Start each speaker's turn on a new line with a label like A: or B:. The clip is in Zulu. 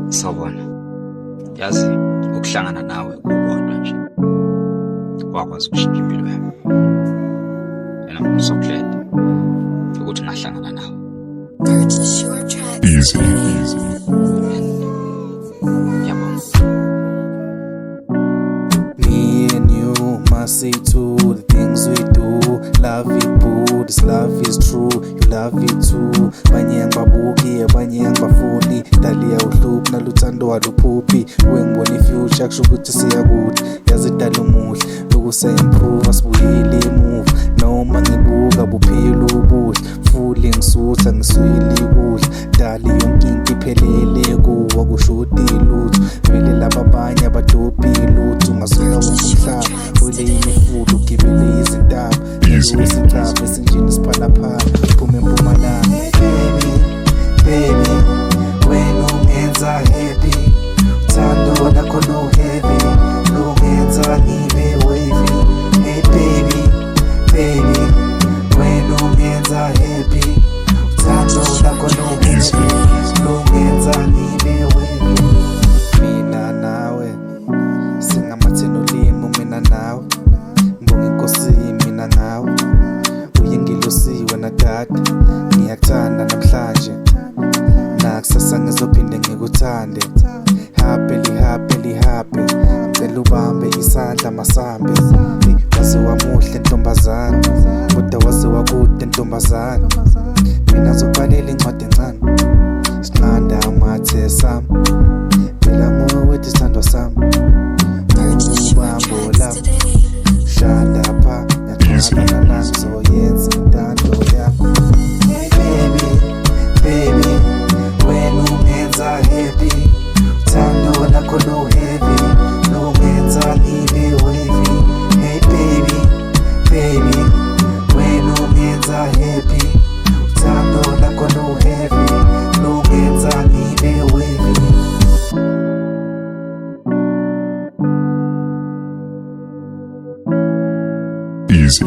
A: Sawubona, yazi ukuhlangana nawe kukodwa nje kwakwazi ukushintsha impilo yami. Yena ngizokuhleda ukuthi ngahlangana nawe.
B: Purchase your track.
C: Easy.
A: Yabona.
D: Me and you must see too the things we do. Love it boo, this love is true. You love it too. Abanye ngibabuki, abanye ngibafuni. Dali awuhluphi naluthando aluphuphi. Wengibona ifuture kusho ukuthi siyakude. Yazi dala umuhle lokusa-improve asibuyile emuva. Noma ngibuka buphila ubuhle. Fully ngisutha ngiswile kuhle. Dali yonke into iphelele kuwa kushoti lutho. Vele laba abanye abadobhi lutho. Ungasula wonke umhlaba wele imifula ugibele izintaba. Izintaba esinjini siphalaphala uphume empumalanga. Baby, wena ungenza happy. Uthando lakho lu-heavy, lungenza ngibe wavy. Hey baby, wena ungenza happy. Uthando lakho lu-heavy, lungenza ngibe wavy. Mina nawe singamatheno limu, mina nawe ngibonga inkosi, mina nawe uyingilosiwe nakade. Ngiyakuthanda namhlanje nakusasa ngizophinde ngikuthande. Happily ngicela ubambe isandla masambe. Waze wamuhle ntombazane kodwa waze wakude ntombazane. Mina zobhalela incwadi encane sinqanda amathe sami. Phela nguwe wethu isithandwa sami.
B: Purchase your
D: Ubambo
B: tracks
D: lami
B: today.
D: shada pha ngiyaqala nami ngizoyenza intando yakho. Baby, wena ungenza happy. Uthando lakho lu-heavy, lungenza ngibe wavy. Hey baby, wena ungenza happy. Uthando lakho lu-heavy, lungenza ngibe wavy.
C: Easy.